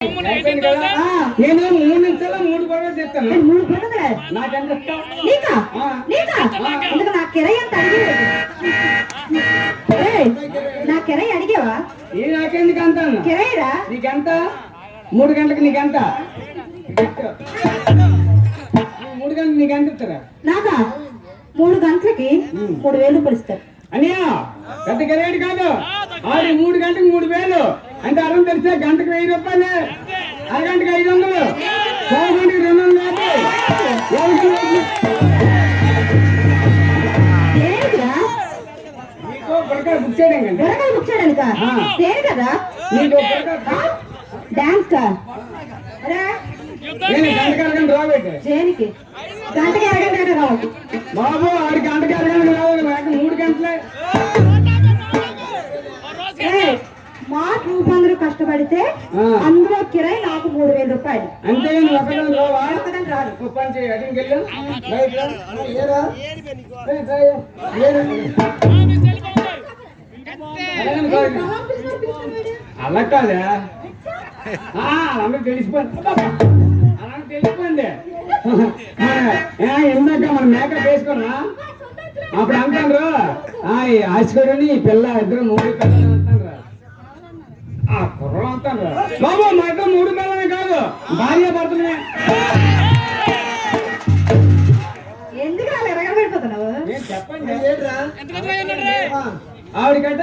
నేను 3 నిమిషాలు 3 బొరగలు చెప్తాను. 3 బొరగలు నాకెంత నీకా అందుకు నా కిరాయి ఎంత అడిగేది? నా కిరాయి అడిగేవా? నాకెందుకు అంటాను కిరాయిరా? నీకెంత? 3 గంటలకు నీకెంత? 3 గంటలకు నీకెంత ఇస్తారా? నాకా 3 గంటలకి 3000 రూపాయలు ఇస్తారు. అనియా పెద్ద కిరాయి కాదు. 3 గంటలకు 3000 అంటే అర్థం తెలిసే గంటకు 1000 రూపాయలు, అరగంటకు 500, గంటకి 200. నీకు బుర్రకాయ బుక్ చేయడానికి కదా నీకు డాన్స్ కా గంటకి అరగంట రాబట్టి దేనికి? గంటకి అరగంట రావాలి బాబు. 6 గంటకి అరగంట రావాలి. నాకు 3 గంటలే. మా ట్రూప్ అందరూ కష్టపడితే అందులో కిరాయి నాకు 3000 రూపాయలు. అంతే. ఒకదాని రావా? ఒకదాని రాదు. పని చేయి. అడిగికెళ్ళు. అలా కాదా? అలాగే తెలిసిపోయింది. అలాగే తెలిసిపోయింది. ఇందాక మన మేకప్ వేసుకున్నా అప్పుడు అంటారు ఆశీర్వాడిని పిల్ల ఇద్దరు 3 పిల్లలు అంటారు. కుర్రలు అంటారు బాబు. మా ఇద్దరు 3 పిల్లలే కాదు, భార్య భర్తలే. ఎందుకు అలా ఎరగబడిపోతున్నావు? చెప్పండి. ఆవిడకట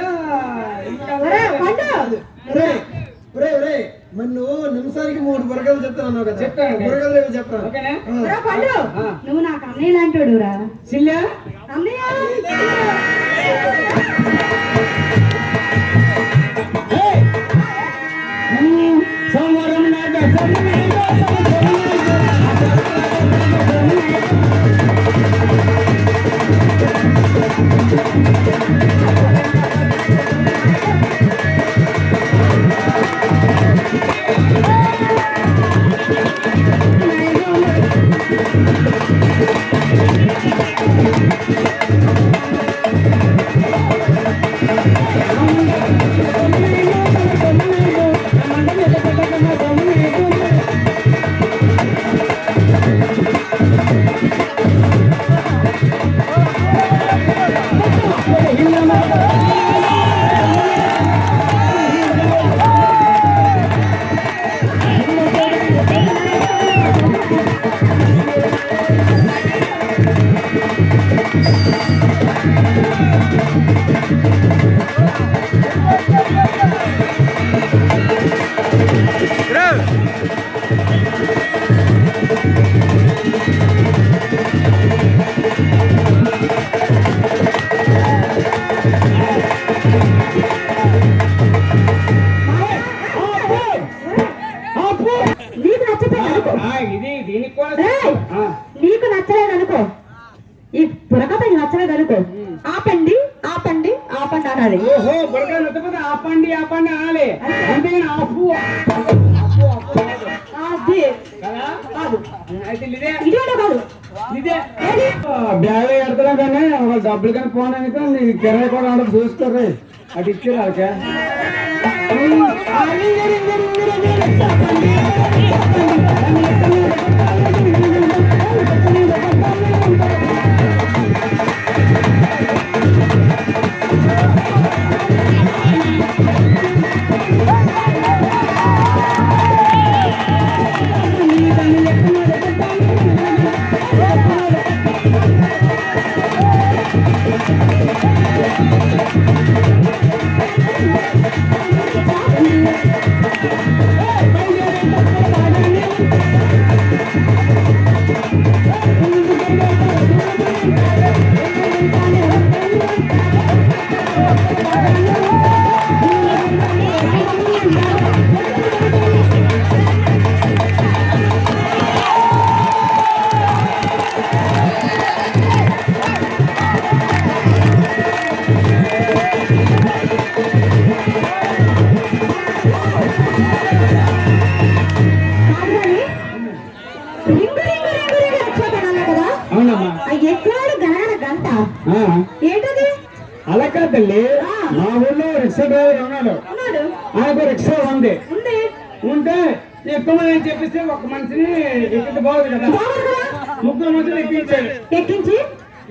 మరి నువ్వు నిమిషానికి 3 బుర్రకలు చెప్తాను కదా. చెప్తాను. బుర్రకలు చెప్తాను. నువ్వు నాకు అన్నయ్య లాంటి రా. సిల్లా అన్నయ్య సోమవారం నాడు నీకు నచ్చలేదు అనుకో, ఈ బుర్రకథ నచ్చలేదు అనుకో, ఆపండి ఆపండి ఆపండి అనాలి. ఓహో బుర్రకాయ నచ్చకపోతే ఆపండి ఆపండి అనాలి. అంతేగాని ఆపు బ్యాగ్ ఎడతా కానీ డబ్బులు కానీ ఫోన్ అయితే నీకు కిరాయి కూడా ఉండదు. చూసుకోరు అటు ఇచ్చారు వాళ్ళకే. అలా కాదండి, మా ఊళ్ళో రిక్షా డ్రైవర్ ఉన్నాడు. ఆయనకు రిక్షా ఉంది. ఉంటే ఎక్కువ మంది చెప్పిస్తే ఒక మనిషిని ఎక్కితే బాగుంది కదా. ముగ్గురు మనుషులు ఎక్కించాడు. ఎక్కించి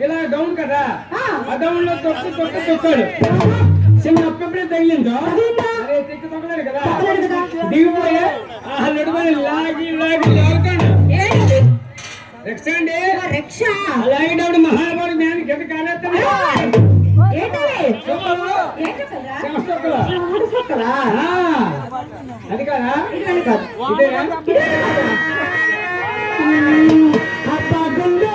ఇలా డౌన్ కదా, ఆ, ఆ డౌన్ లో తొక్కాడు. చిన్న అప్పుడే తగిలిందో అరే తిక్కి తొక్కలేడు కదా, తొక్కలేడు కదా. దిగిపోయి ఆ నడుమని లాగి లాగుతాడు. ఏంటి? రిక్షా అండి, రిక్షా లాగేటప్పుడు మహాభారత జ్ఞాని గత కాలేస్తాడు. ఏంటది? అది కాదా, ఇది కాదు. ఇదేనా? అబ్బా గుండె